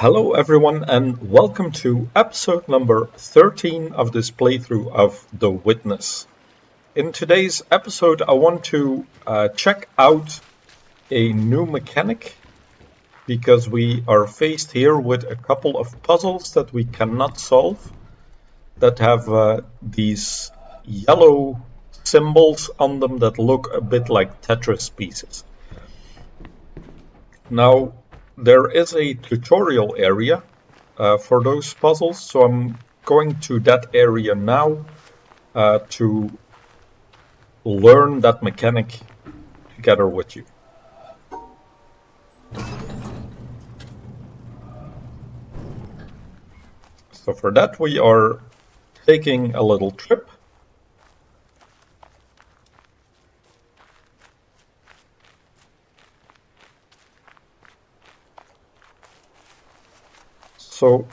Hello everyone and welcome to episode number 13 of this playthrough of The Witness. In today's episode I want to check out a new mechanic because we are faced here with a couple of puzzles that we cannot solve that have these yellow symbols on them that look a bit like Tetris pieces. Now there is a tutorial area for those puzzles, so I'm going to that area now to learn that mechanic together with you. So for that we are taking a little trip. So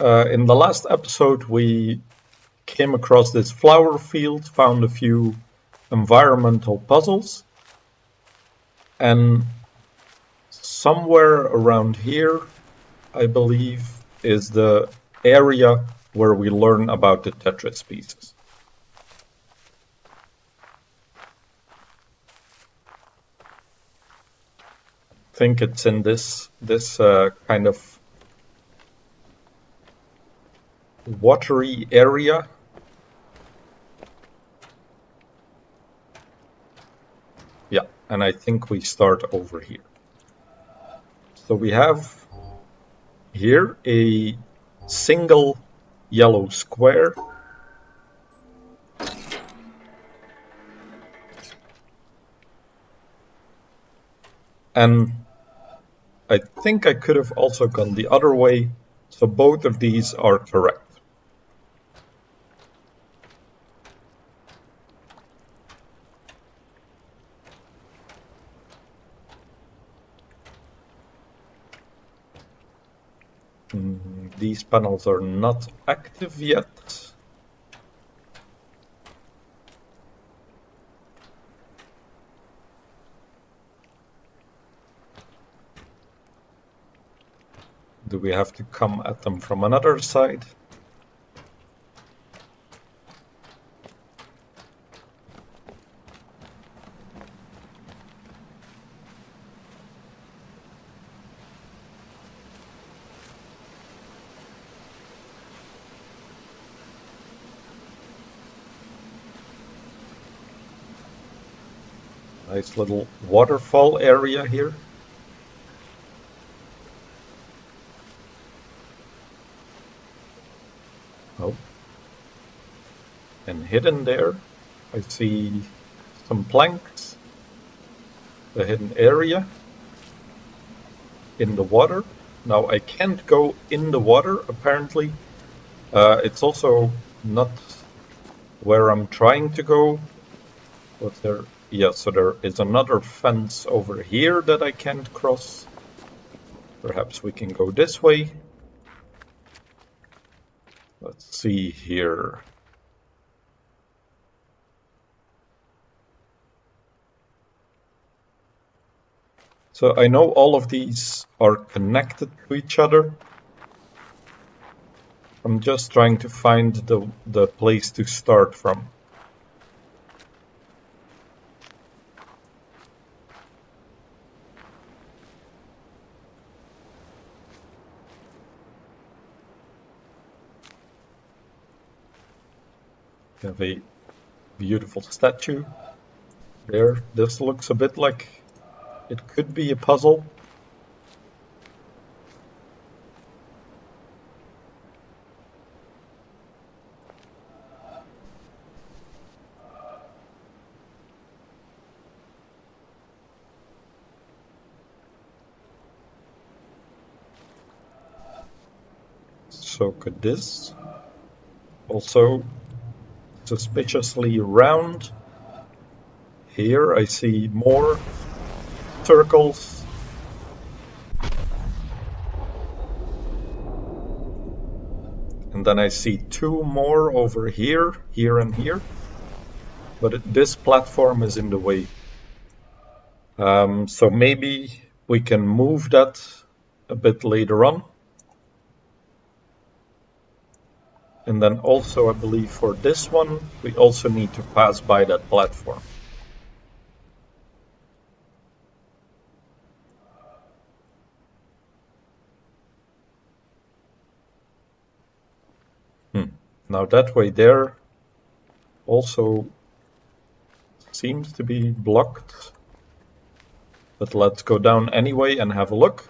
in the last episode we came across this flower field, found a few environmental puzzles, and somewhere around here I believe is the area where we learn about the Tetris pieces. I think it's in this kind of watery area. Yeah, and I think we start over here. So we have here a single yellow square. And I think I could have also gone the other way, so both of these are correct. These panels are not active yet. Do we have to come at them from another side? Nice little waterfall area here. Oh. And hidden there, I see some planks, a hidden area in the water. Now I can't go in the water apparently. It's also not where I'm trying to go. What's there? Yeah, so there is another fence over here that I can't cross. Perhaps we can go this way. Let's see here. So I know all of these are connected to each other. I'm just trying to find the place to start from. We have a beautiful statue there. This looks a bit like it could be a puzzle. So could this? Also suspiciously round. Here I see more circles. And then I see two more over here, here and here. But this platform is in the way. So maybe we can move that a bit later on. And then also, I believe for this one, we also need to pass by that platform. Now that way there also seems to be blocked. But let's go down anyway and have a look.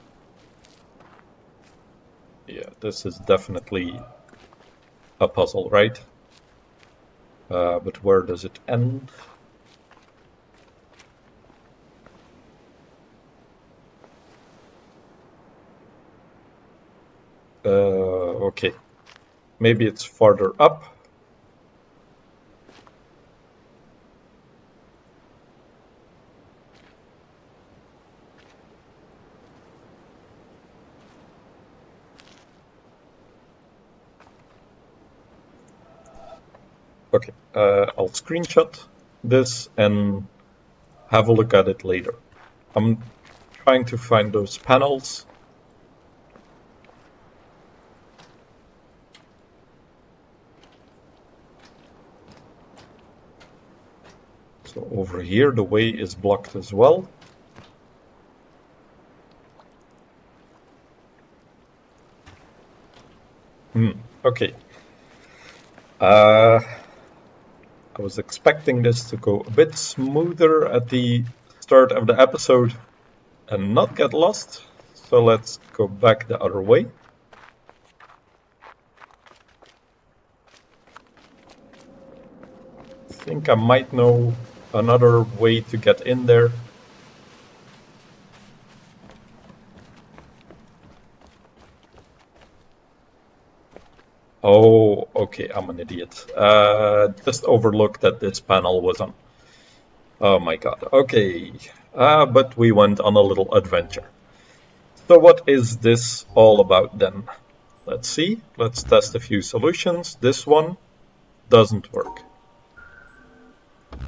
Yeah, this is definitely a puzzle, right? But where does it end? Okay, maybe it's farther up. Okay, I'll screenshot this and have a look at it later. I'm trying to find those panels. So over here, the way is blocked as well. Okay. I was expecting this to go a bit smoother at the start of the episode and not get lost. So let's go back the other way. I think I might know another way to get in there. Oh, okay, I'm an idiot. Just overlooked that this panel was on. Oh my god, okay. But we went on a little adventure. So what is this all about then? Let's see. Let's test a few solutions. This one doesn't work.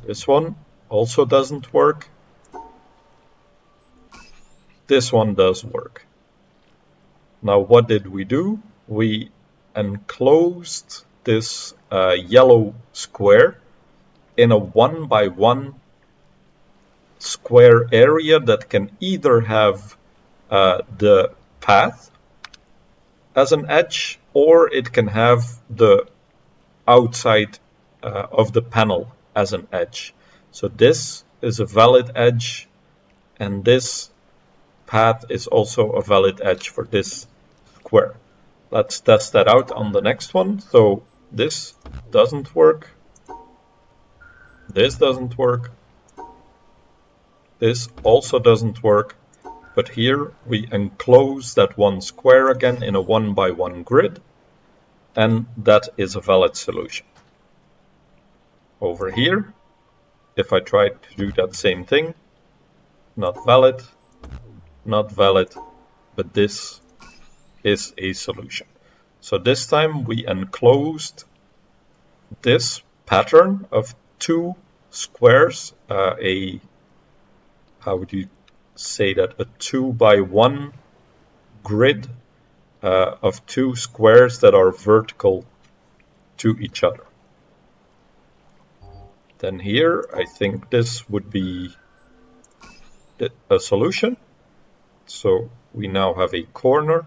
This one also doesn't work. This one does work. Now what did we do? We enclosed this yellow square in a 1x1 square area that can either have the path as an edge, or it can have the outside of the panel as an edge. So this is a valid edge, and this path is also a valid edge for this square. Let's test that out on the next one. So this doesn't work. This doesn't work. This also doesn't work. But here we enclose that one square again in a 1x1 grid, and that is a valid solution. Over here, if I try to do that same thing, not valid, not valid, but this is a solution. So this time we enclosed this pattern of two squares, how would you say that, a 2x1 grid of two squares that are vertical to each other. Then here, I think this would be a solution. So we now have a corner.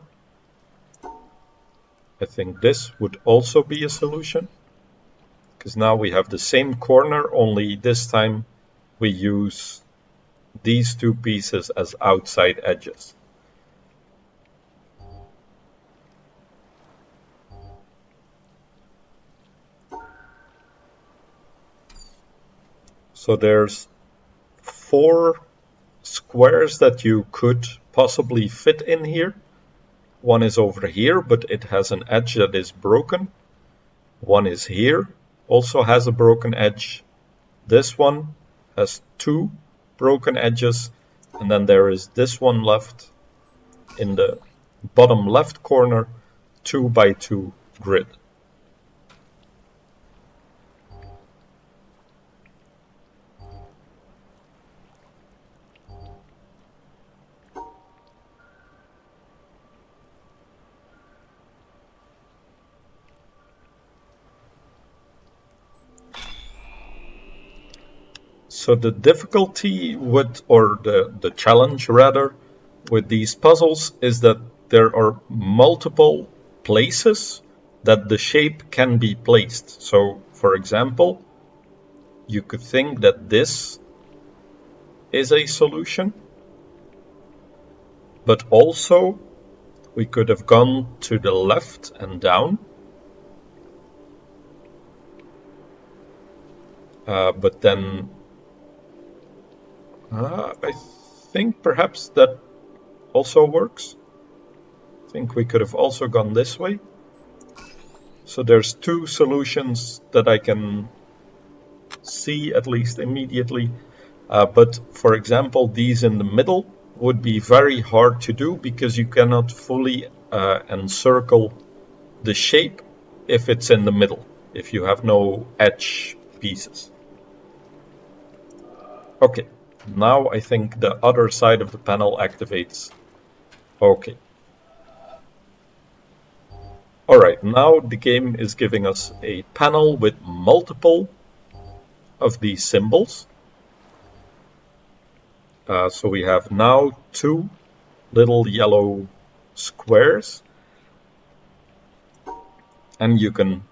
I think this would also be a solution, because now we have the same corner, only this time we use these two pieces as outside edges. So there's 4 squares that you could possibly fit in here. One is over here, but it has an edge that is broken. One is here, also has a broken edge. This one has 2 broken edges, and then there is this one left in the bottom left corner, 2x2 grid. So the difficulty with, or the challenge rather, with these puzzles is that there are multiple places that the shape can be placed. So, for example, you could think that this is a solution, but also we could have gone to the left and down. But then I think perhaps that also works. I think we could have also gone this way. So there's two solutions that I can see at least immediately. But for example, these in the middle would be very hard to do because you cannot fully encircle the shape if it's in the middle, if you have no edge pieces. Okay, now I think the other side of the panel activates. Okay. Alright, now the game is giving us a panel with multiple of these symbols. So we have now two little yellow squares, and you can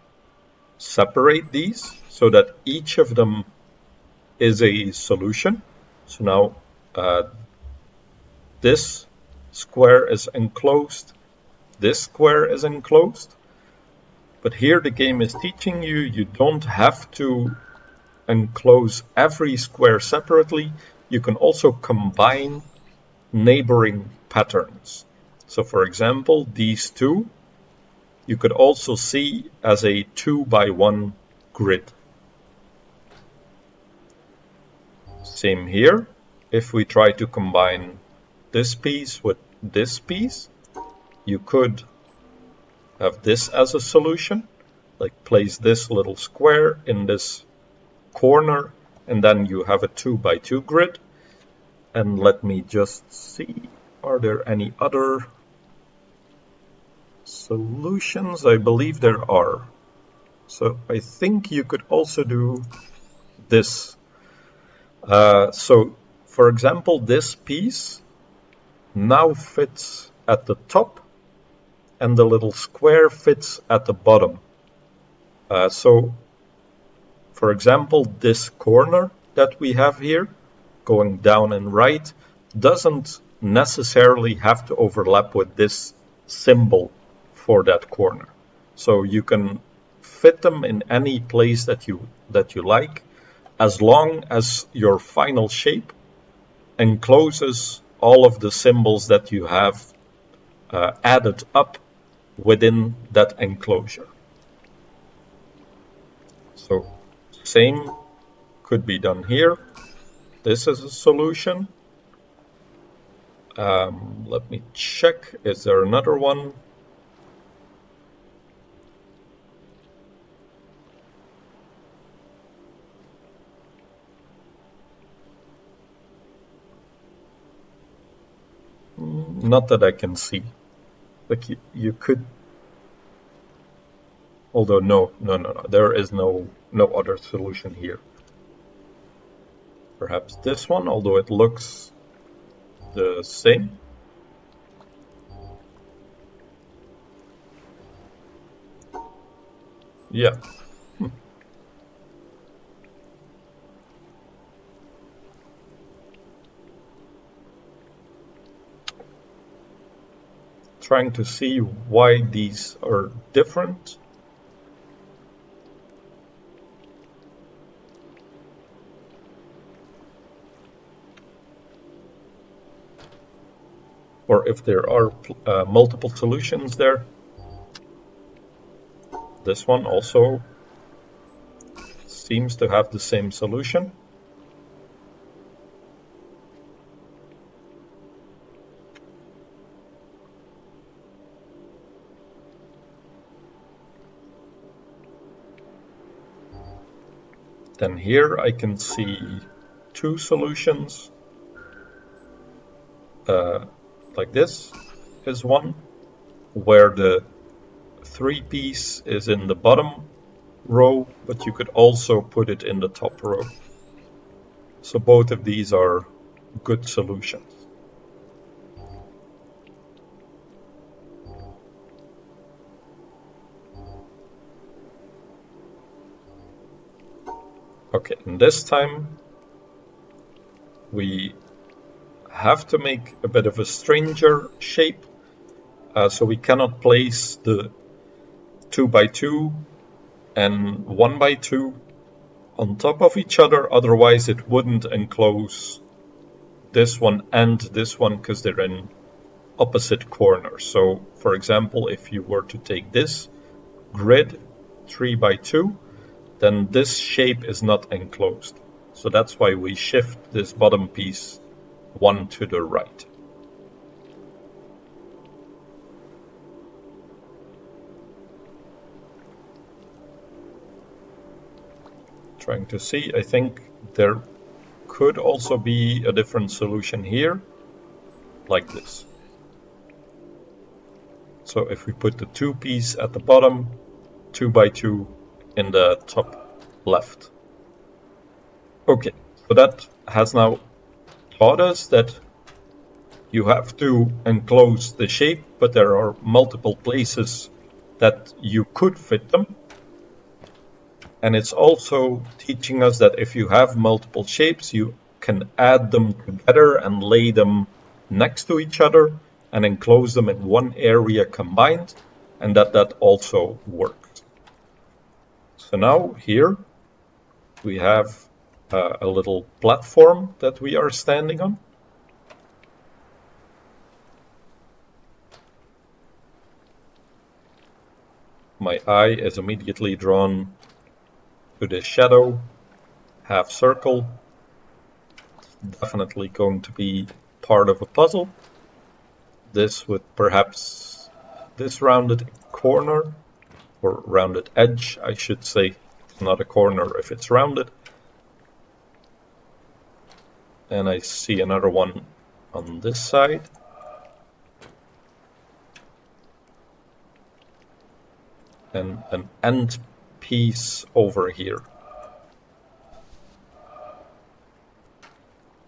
separate these so that each of them is a solution. So now this square is enclosed, this square is enclosed, but here the game is teaching you, you don't have to enclose every square separately. You can also combine neighboring patterns. So for example, these two, you could also see as a 2x1 grid. Same here. If we try to combine this piece with this piece, you could have this as a solution, like place this little square in this corner, and then you have a 2x2 grid. And let me just see, are there any other solutions? I believe there are. So I think you could also do this. So for example, this piece now fits at the top and the little square fits at the bottom. So for example, this corner that we have here going down and right doesn't necessarily have to overlap with this symbol for that corner. So you can fit them in any place that you like, as long as your final shape encloses all of the symbols that you have added up within that enclosure. So same could be done here. This is a solution. Let me check, is there another one? Not that I can see. Like you could, although no, there is no other solution here. Perhaps this one, although it looks the same. Yeah. Trying to see why these are different. Or if there are multiple solutions there. This one also seems to have the same solution. Then here I can see two solutions. Like this is one, where the 3-piece is in the bottom row, but you could also put it in the top row. So both of these are good solutions. Okay, and this time we have to make a bit of a stranger shape. So we cannot place the 2x2 and 1x2 on top of each other, otherwise it wouldn't enclose this one and this one because they're in opposite corners. So for example, if you were to take this grid 3x2, then this shape is not enclosed. So that's why we shift this bottom piece one to the right. Trying to see, I think there could also be a different solution here, like this. So if we put the 2 piece at the bottom, 2x2 in the top left. Okay, so that has now taught us that you have to enclose the shape, but there are multiple places that you could fit them. And it's also teaching us that if you have multiple shapes, you can add them together and lay them next to each other and enclose them in one area combined, and that also works. So now here we have a little platform that we are standing on. My eye is immediately drawn to the shadow, half circle. It's definitely going to be part of a puzzle. This with perhaps this rounded corner, or rounded edge, I should say. It's not a corner if it's rounded. And I see another one on this side. And an end piece over here.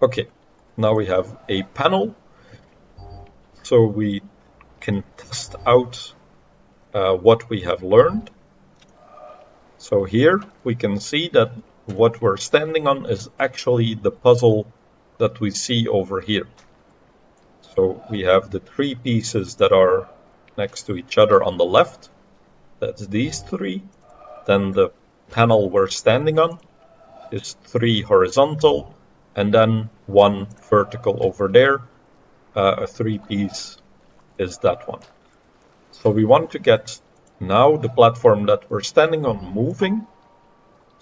Okay, now we have a panel, so we can test out what we have learned. So here we can see that what we're standing on is actually the puzzle that we see over here. So we have the 3 pieces that are next to each other on the left. That's these 3. Then the panel we're standing on is 3 horizontal, and then 1 vertical over there. A 3-piece is that one. So we want to get now the platform that we're standing on moving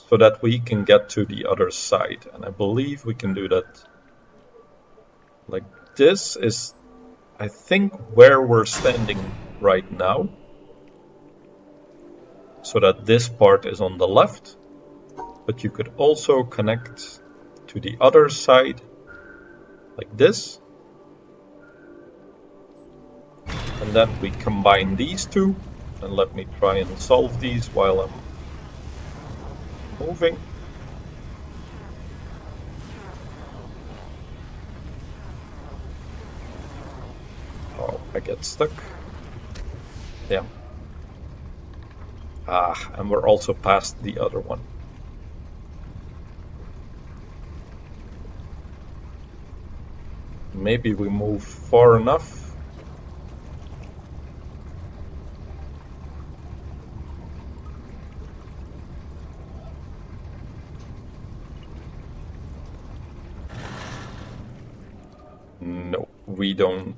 so that we can get to the other side. And I believe we can do that like this is, I think, where we're standing right now. So that this part is on the left, but you could also connect to the other side like this. And then we combine these two, and let me try and solve these while I'm moving. Oh, I get stuck. Yeah. And we're also past the other one. Maybe we move far enough. No, we don't.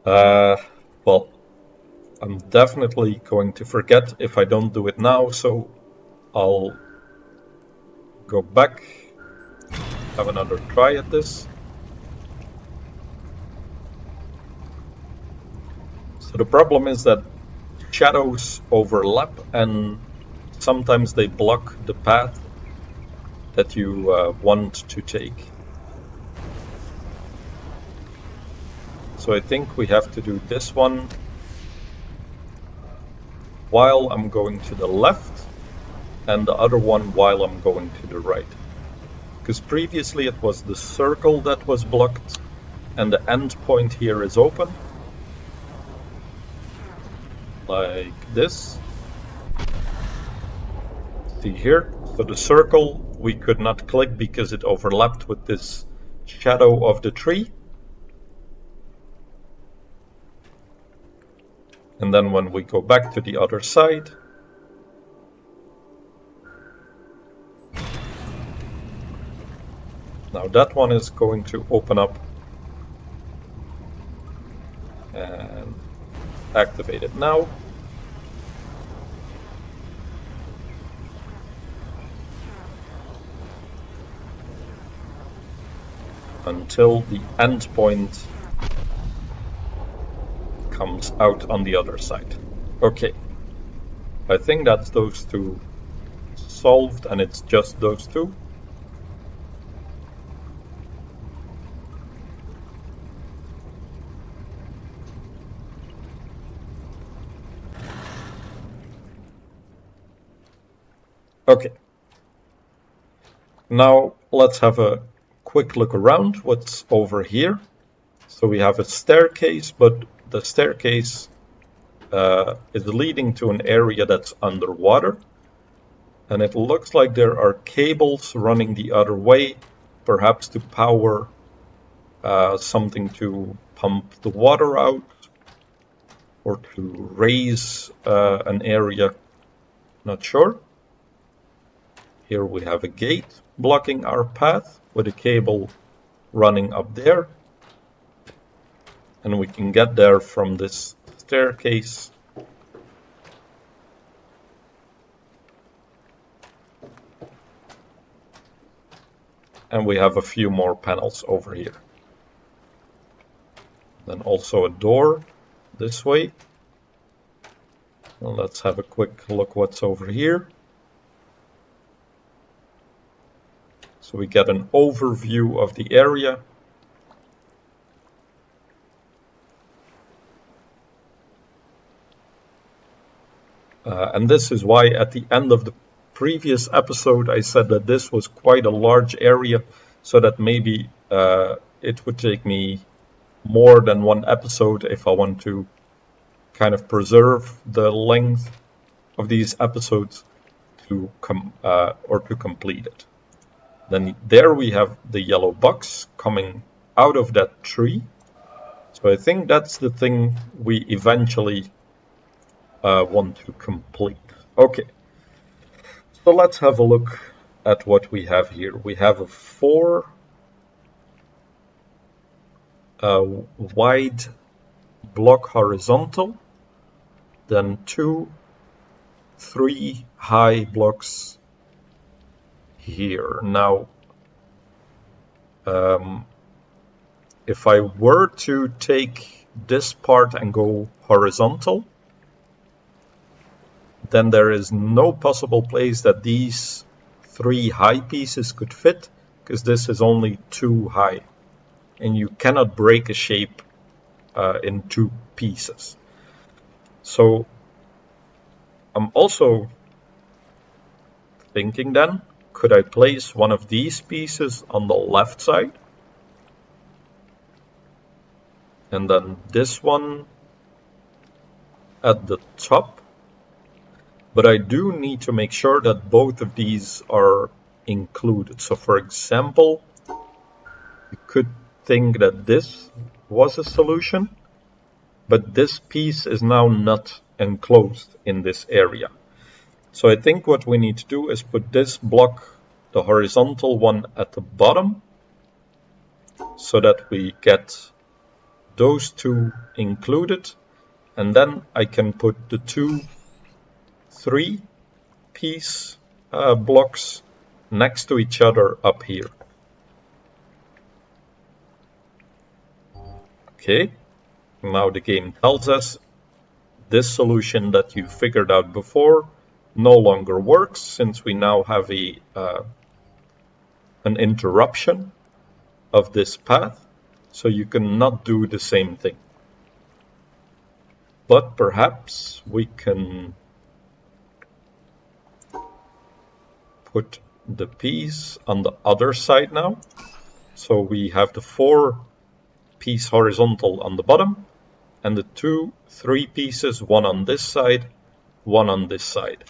Well, I'm definitely going to forget if I don't do it now, so I'll go back, have another try at this. So the problem is that shadows overlap and sometimes they block the path that you want to take. So I think we have to do this one while I'm going to the left and the other one while I'm going to the right. because previously it was the circle that was blocked and the end point here is open, like this. See here, so the circle we could not click because it overlapped with this shadow of the tree. And then when we go back to the other side, now that one is going to open up and activate it now. Until the endpoint comes out on the other side. Okay, I think that's those two solved, and it's just those two. Okay, now let's have a quick look around what's over here. So we have a staircase, but the staircase is leading to an area that's underwater. And it looks like there are cables running the other way, perhaps to power something to pump the water out or to raise an area, not sure. Here we have a gate blocking our path with a cable running up there. And we can get there from this staircase. And we have a few more panels over here. Then also a door this way. Well, let's have a quick look what's over here. So we get an overview of the area. And this is why at the end of the previous episode I said that this was quite a large area, so that maybe it would take me more than one episode if I want to kind of preserve the length of these episodes to complete it. Then there we have the yellow box coming out of that tree. So I think that's the thing we eventually want to complete. Okay, so let's have a look at what we have here. We have a 4 wide block horizontal, then 2, 3 high blocks here. Now, if I were to take this part and go horizontal, then there is no possible place that these 3 high pieces could fit, because this is only 2 high. And you cannot break a shape in 2 pieces. So I'm also thinking then, could I place one of these pieces on the left side? And then this one at the top? But I do need to make sure that both of these are included. So for example, you could think that this was a solution, but this piece is now not enclosed in this area. So I think what we need to do is put this block, the horizontal one, at the bottom, so that we get those 2 included, and then I can put the 2 3-piece blocks next to each other up here. Okay, now the game tells us this solution that you figured out before no longer works, since we now have an interruption of this path, so you cannot do the same thing. But perhaps we can put the piece on the other side now. So we have the 4-piece horizontal on the bottom and the 2 3 pieces, one on this side, one on this side.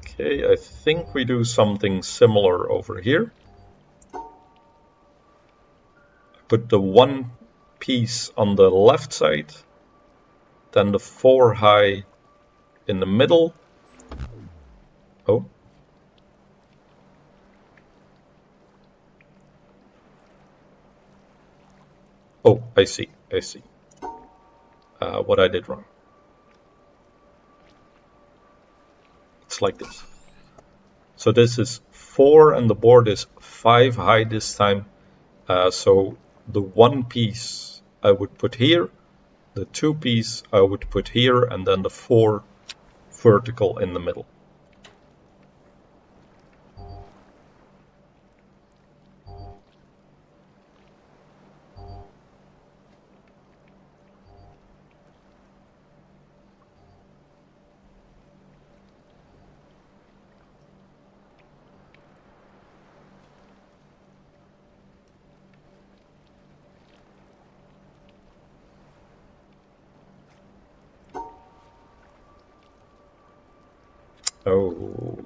Okay, I think we do something similar over here. Put the 1 piece on the left side, then the 4 high in the middle. Oh. Oh, I see. What I did wrong. It's like this. So this is 4 and the board is 5 high this time. So the 1 piece I would put here, the 2 piece I would put here, and then the 4 vertical in the middle. Oh.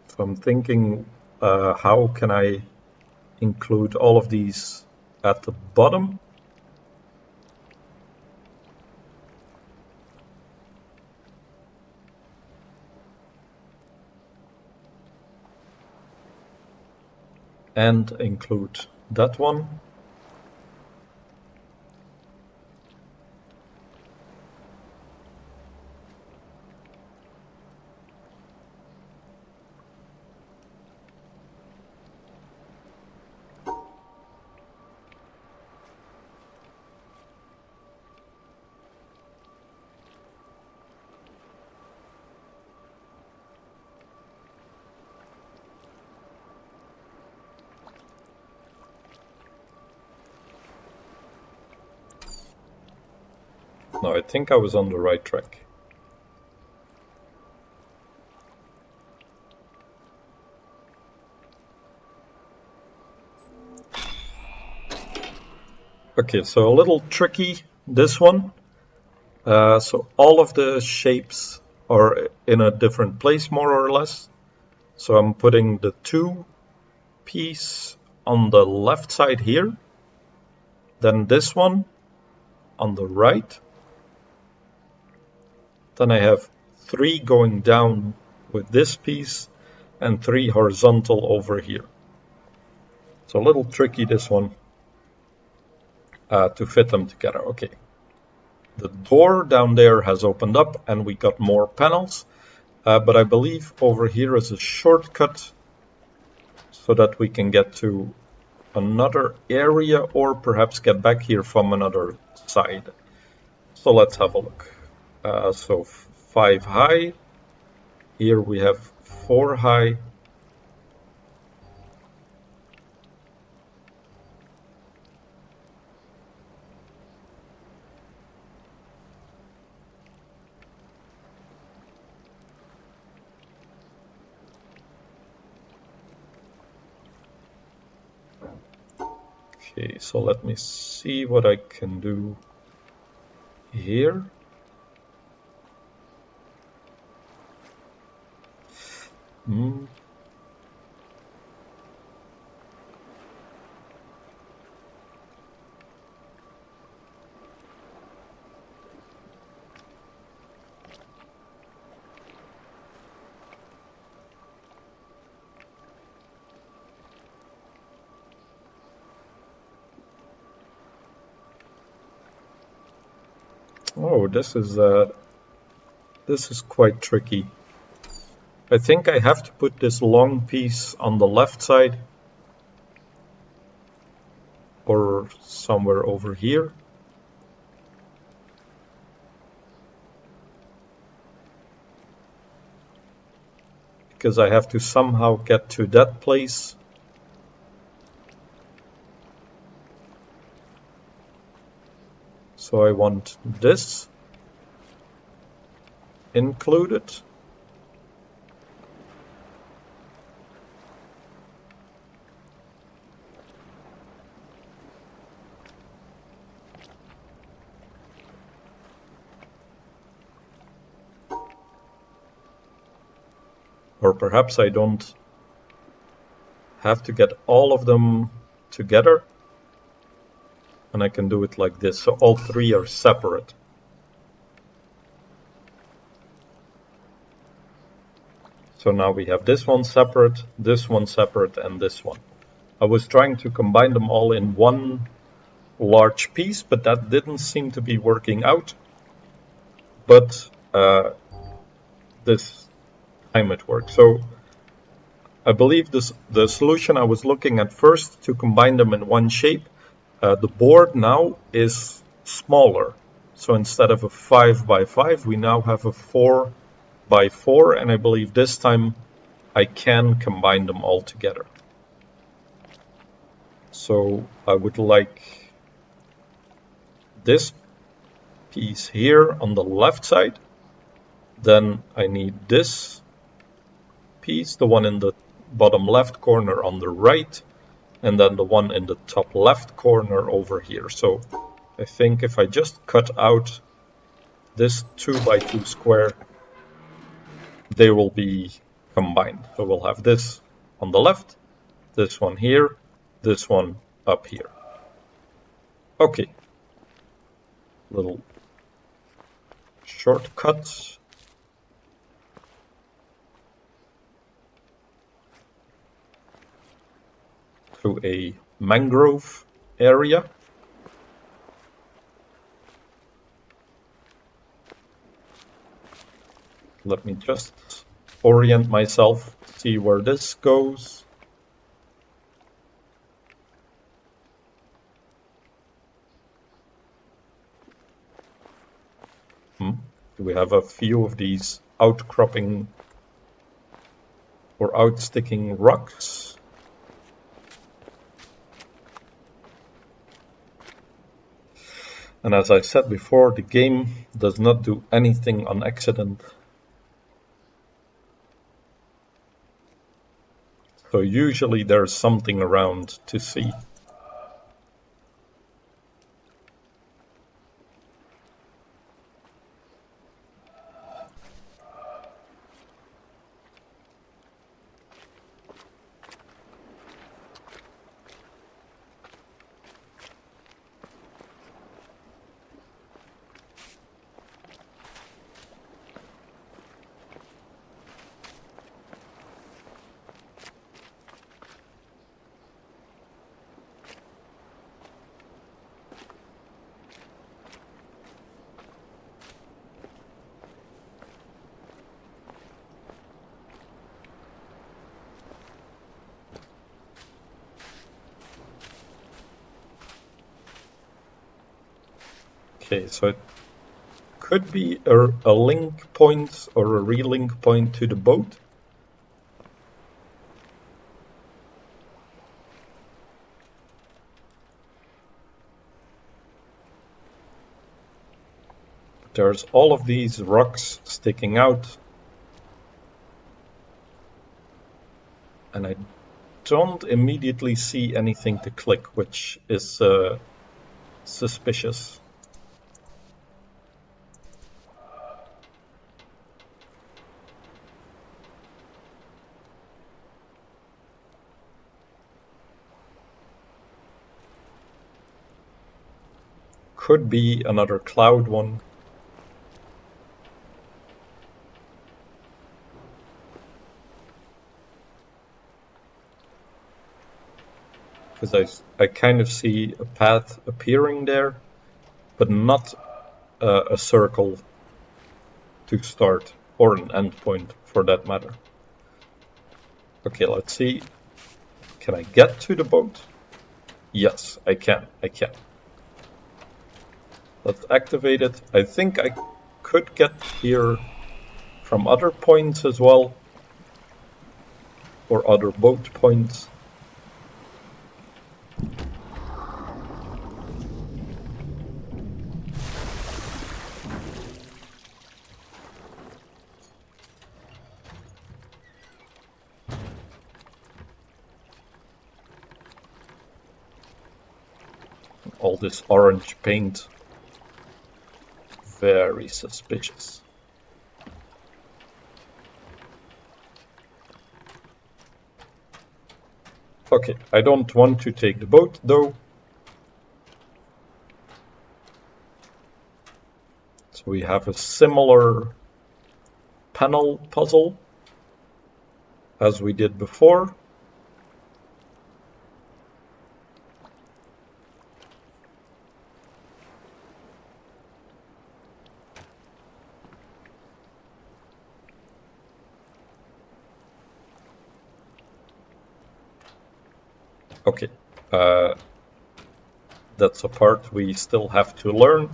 So I'm thinking, how can I include all of these at the bottom? And include that one. No, I think I was on the right track. Okay, so a little tricky, this one. So all of the shapes are in a different place, more or less. So I'm putting the 2 piece on the left side here, then this one on the right. Then I have 3 going down with this piece and 3 horizontal over here. So a little tricky, this one, to fit them together. Okay. The door down there has opened up and we got more panels, but I believe over here is a shortcut so that we can get to another area or perhaps get back here from another side. So let's have a look. So 5 high. Here we have 4 high. Okay, so let me see what I can do here. Oh, this is quite tricky. I think I have to put this long piece on the left side or somewhere over here. because I have to somehow get to that place. So I want this included. Or perhaps I don't have to get all of them together, and I can do it like this, so all three are separate. So now we have this one separate, and this one. I was trying to combine them all in one large piece, but that didn't seem to be working out. But this time it worked. So I believe the solution I was looking at first to combine them in one shape, the board now is smaller. So instead of a 5x5, we now have a 4x4, and I believe this time I can combine them all together. So I would like this piece here on the left side. Then I need this piece, the one in the bottom left corner on the right, and then the one in the top left corner over here. So I think if I just cut out this 2x2 square, they will be combined. So we'll have this on the left, this one here, this one up here. Okay. Little shortcut. Through a mangrove area. Let me just orient myself, see where this goes. We have a few of these outcropping or outsticking rocks. And as I said before, the game does not do anything on accident. So usually there's something around to see. Okay, so it could be a link point or a relink point to the boat. There's all of these rocks sticking out. And I don't immediately see anything to click, which is suspicious. Could be another cloud one. Because I kind of see a path appearing there, but not a circle to start, or an endpoint for that matter. Okay, let's see. Can I get to the boat? Yes, I can. Let's activate it. I think I could get here from other points as well. or other boat points. All this orange paint, very suspicious. Okay, I don't want to take the boat though. So we have a similar panel puzzle as we did before. Okay, that's a part we still have to learn.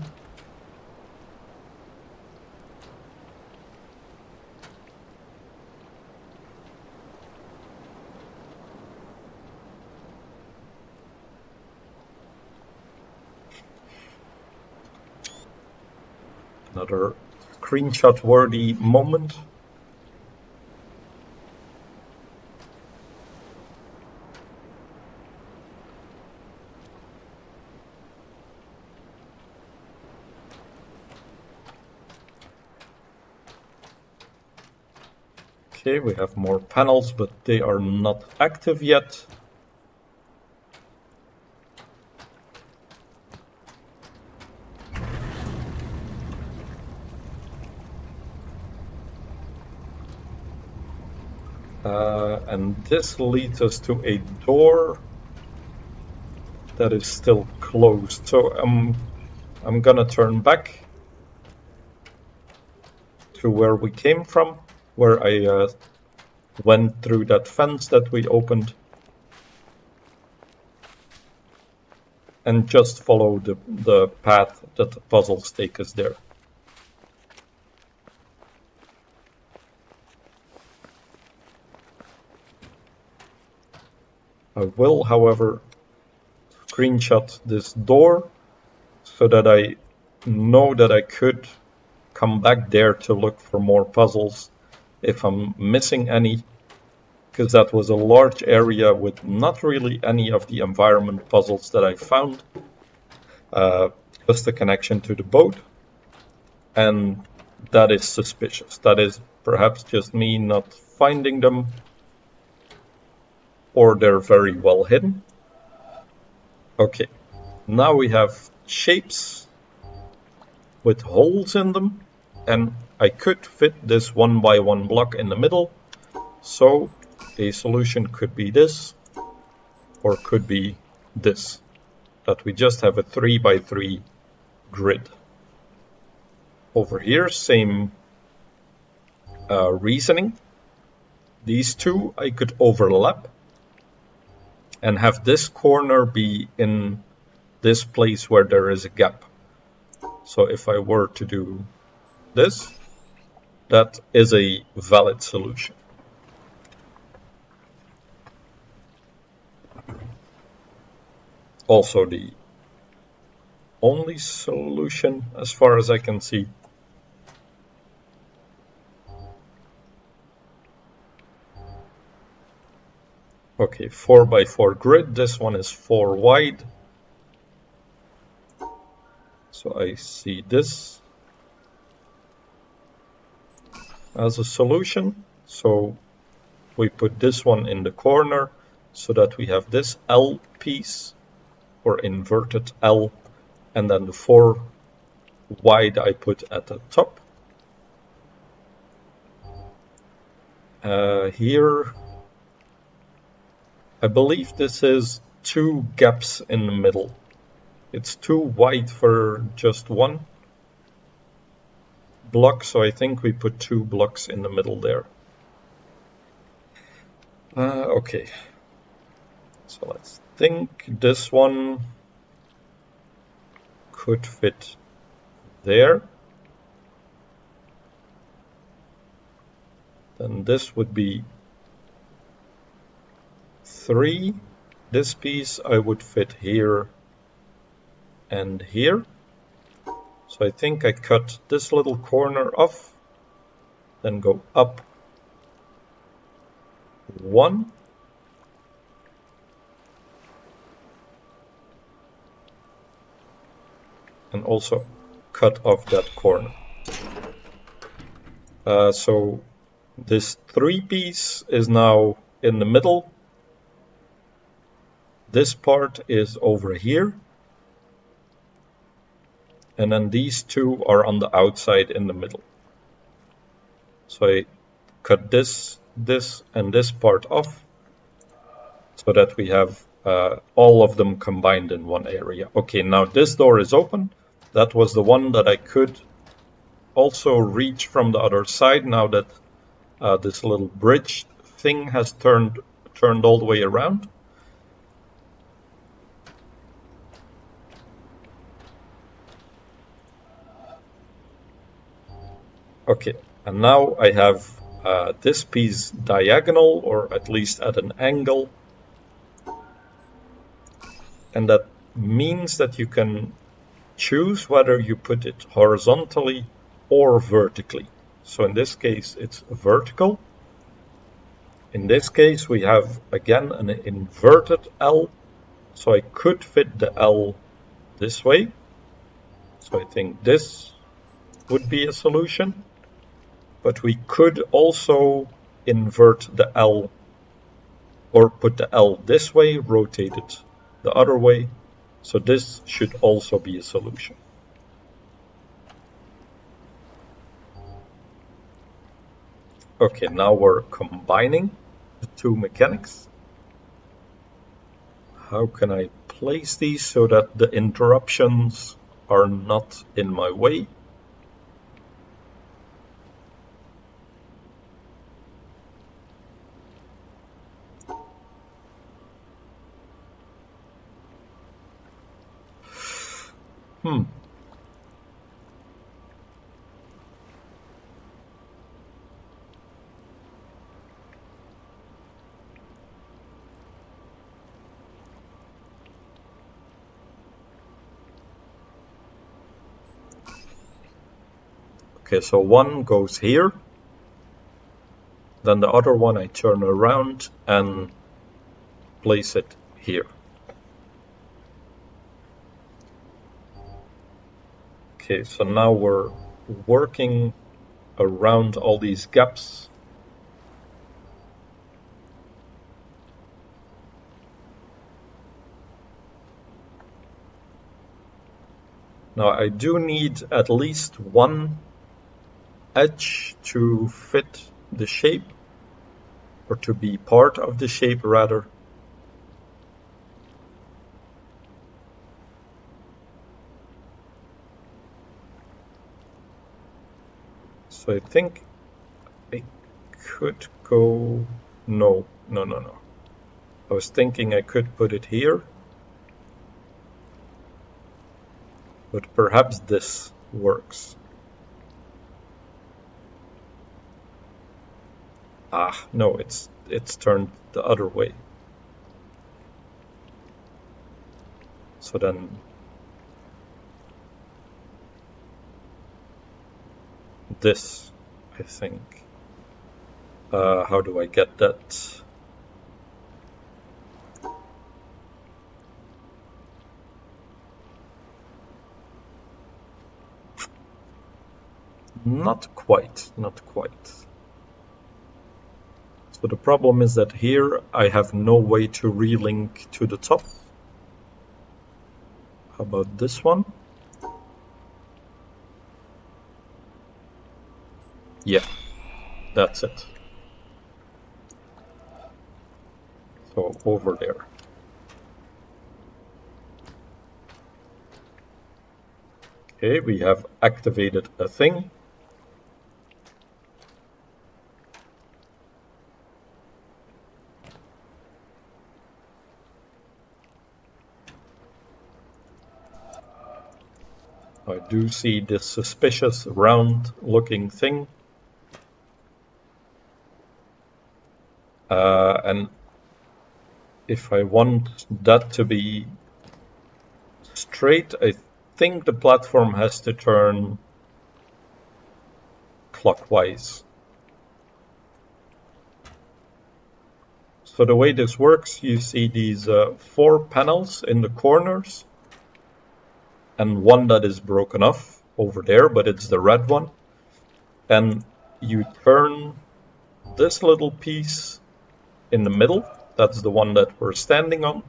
Another screenshot-worthy moment. Okay, we have more panels, but they are not active yet. And this leads us to a door that is still closed. So I'm gonna turn back to where we came from, where I went through that fence that we opened, and just follow the path that the puzzles take us there. I will, however, screenshot this door so that I know that I could come back there to look for more puzzles if I'm missing any, because that was a large area with not really any of the environment puzzles that I found, just a connection to the boat, and that is suspicious. That is perhaps just me not finding them, or they're very well hidden. Okay, now we have shapes with holes in them, and I could fit this 1x1 block in the middle, so a solution could be this, or could be this, that we just have a 3x3 grid. Over here, same reasoning. These two I could overlap and have this corner be in this place where there is a gap. So if I were to do this, that is a valid solution. Also the only solution as far as I can see. Okay, 4x4 grid, this one is 4 wide. So I see this as a solution. So we put this one in the corner so that we have this L piece, or inverted L, and then the 4 wide I put at the top. Here, I believe this is 2 gaps in the middle. It's too wide for just one block, so I think we put 2 blocks in the middle there. Okay, so let's think. This one could fit there. Then this would be 3. This piece I would fit here and here. So I think I cut this little corner off, then go up 1. And also cut off that corner. So this 3 piece is now in the middle. This part is over here. And then these 2 are on the outside in the middle. So I cut this, and this part off so that we have all of them combined in one area. Okay, now this door is open. That was the one that I could also reach from the other side now that this little bridge thing has turned all the way around. Okay, and now I have this piece diagonal, or at least at an angle. And that means that you can choose whether you put it horizontally or vertically. So in this case, it's vertical. In this case, we have, again, an inverted L. So I could fit the L this way. So I think this would be a solution. But we could also invert the L, or put the L this way, rotate it the other way. So this should also be a solution. Okay, now we're combining the 2 mechanics. How can I place these so that the interruptions are not in my way? Okay, so one goes here, then the other one I turn around and place it here. Okay, so now we're working around all these gaps. Now I do need at least one edge to fit the shape, or to be part of the shape rather. So I think I could go, no. I was thinking I could put it here, but perhaps this works. Ah, no, it's turned the other way. So then this, I think. How do I get that? Not quite. So the problem is that here I have no way to relink to the top. How about this one? Yeah, that's it. So over there. Okay, we have activated a thing. I do see this suspicious round looking thing. And if I want that to be straight, I think the platform has to turn clockwise. So the way this works, you see these 4 panels in the corners and one that is broken off over there, but it's the red one. And you turn this little piece in the middle, that's the one that we're standing on,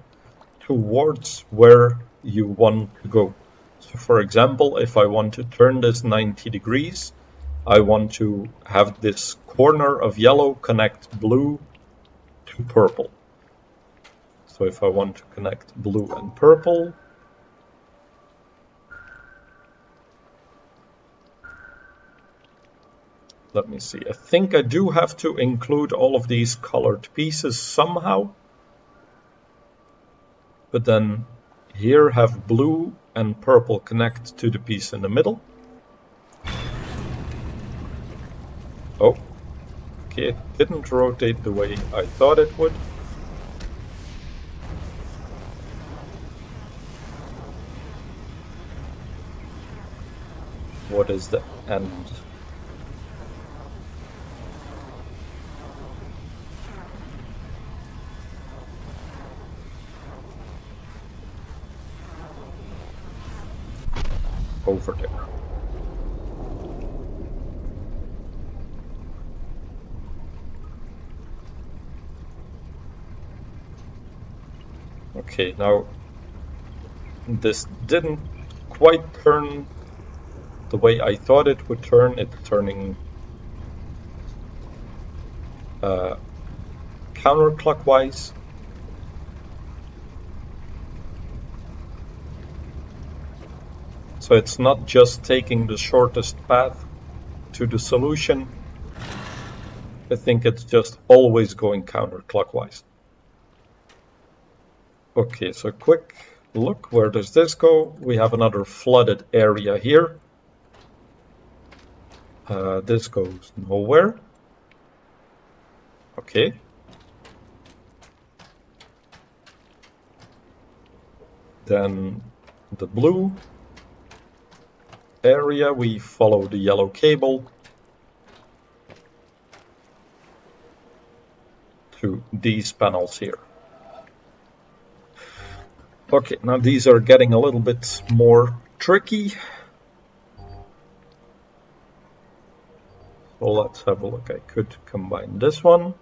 towards where you want to go. So for example, if I want to turn this 90 degrees, I want to have this corner of yellow connect blue to purple. So if I want to connect blue and purple, let me see. I think I do have to include all of these colored pieces somehow. But then here have blue and purple connect to the piece in the middle. Oh, okay, it didn't rotate the way I thought it would. What is the end? Over there. Okay, now this didn't quite turn the way I thought it would turn. It's turning counterclockwise. So it's not just taking the shortest path to the solution. I think it's just always going counterclockwise. Okay, so quick look, where does this go? We have another flooded area here. This goes nowhere. Okay. Then the blue area, we follow the yellow cable to these panels here. Okay, now these are getting a little bit more tricky. So let's have a look. I could combine this one,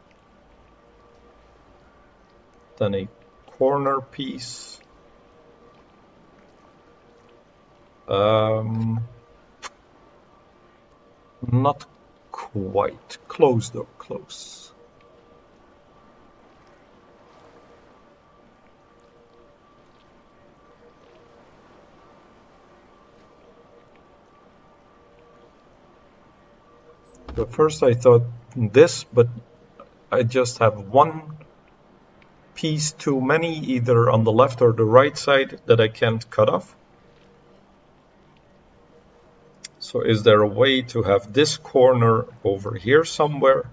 then a corner piece. Not quite. Close though, close. So first I thought this, but I just have one piece too many, either on the left or the right side, that I can't cut off. So is there a way to have this corner over here somewhere?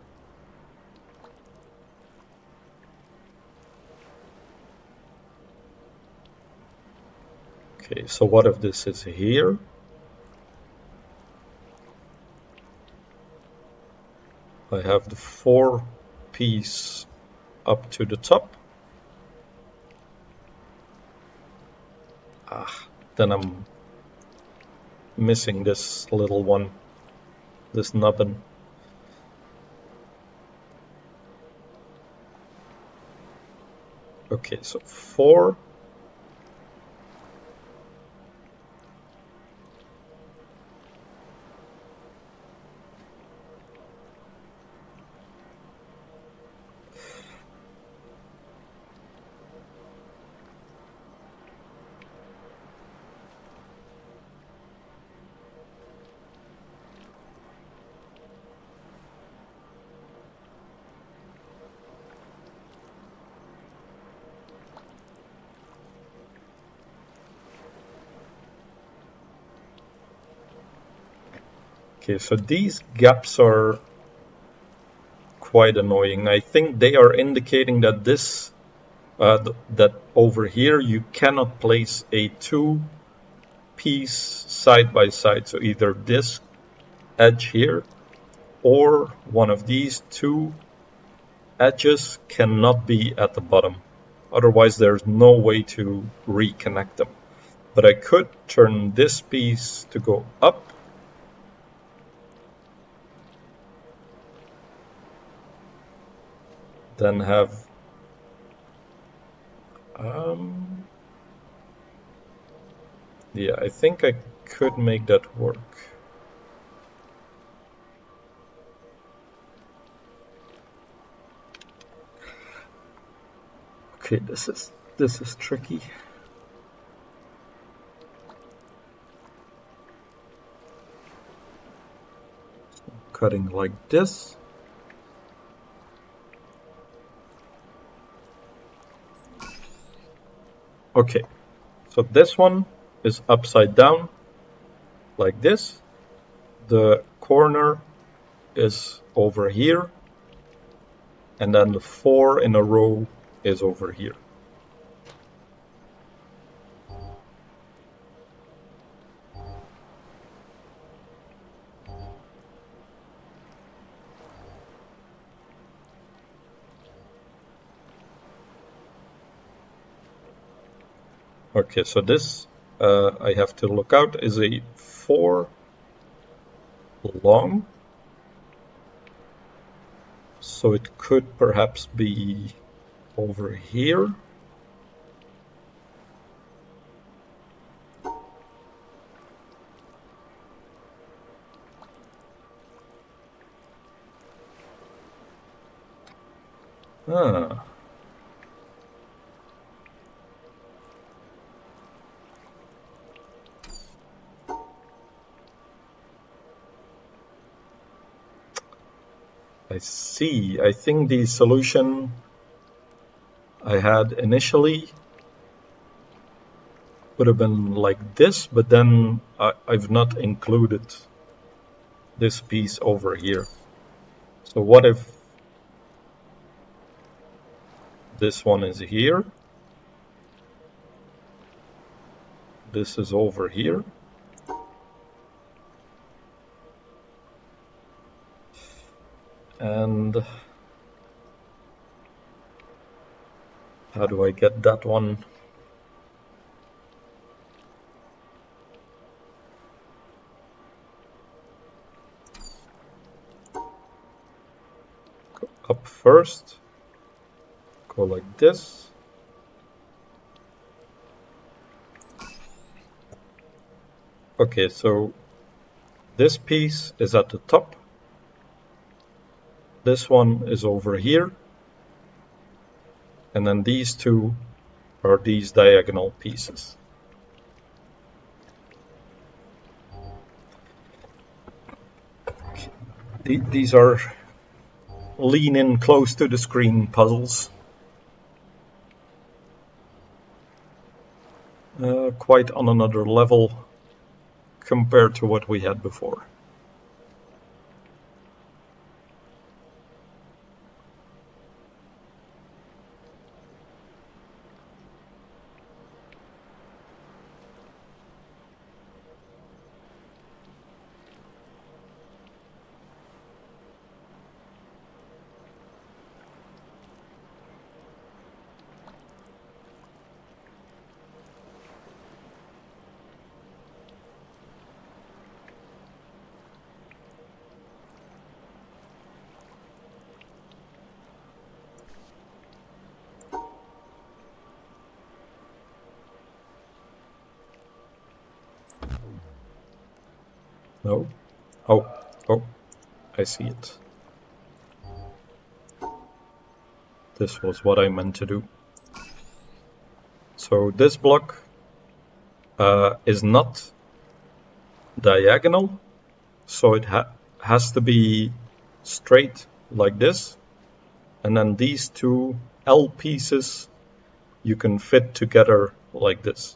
Okay, so what if this is here? I have the 4 piece up to the top. Then I'm missing this little one, this nubbin. Okay, so 4. Okay, so these gaps are quite annoying. I think they are indicating that this that over here you cannot place a two-piece side by side. So either this edge here or one of these two edges cannot be at the bottom. Otherwise, there's no way to reconnect them. But I could turn this piece to go up. Then have yeah, I think I could make that work. Okay, this is tricky. So cutting like this. Okay, so this one is upside down like this. The corner is over here, and then the 4 in a row is over here. Okay, so this I have to look out is a 4 long, so it could perhaps be over here. Ah. I see. I think the solution I had initially would have been like this, but then I've not included this piece over here. So what if this one is here? This is over here. And how do I get that one? Go up first, go like this. Okay, so this piece is at the top. This one is over here. And then these two are these diagonal pieces. These are lean in close to the screen puzzles. Quite on another level compared to what we had before. No? Oh, I see it. This was what I meant to do. So this block is not diagonal, so it has to be straight like this. And then these two L pieces you can fit together like this.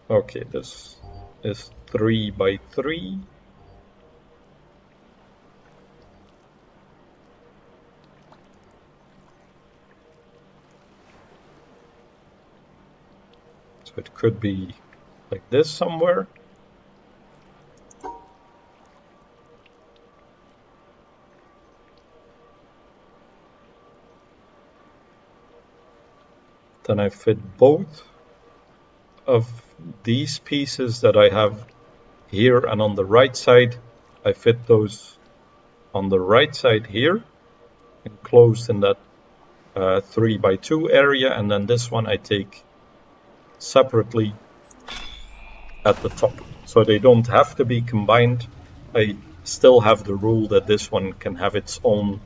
Okay, this is 3 by 3. So it could be like this somewhere. Then I fit both of these pieces that I have here and on the right side. I fit those on the right side here, enclosed in that 3x2 area, and then this one I take separately at the top. So they don't have to be combined. I still have the rule that this one can have its own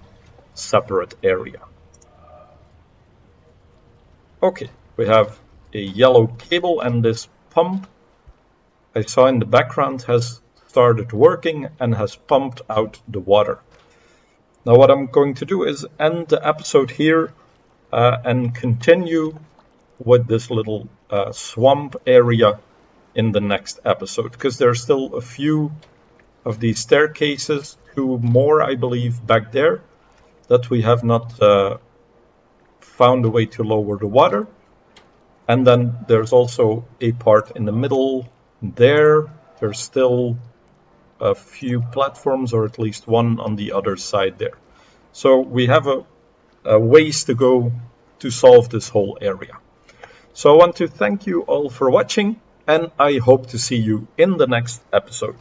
separate area. Okay, we have a yellow cable, and this pump I saw in the background has started working and has pumped out the water. Now what I'm going to do is end the episode here and continue with this little swamp area in the next episode, because there's still a few of these staircases, two more I believe back there, that we have not found a way to lower the water. And then there's also a part in the middle there. There's still a few platforms, or at least one on the other side there. So we have a ways to go to solve this whole area. So I want to thank you all for watching, and I hope to see you in the next episode.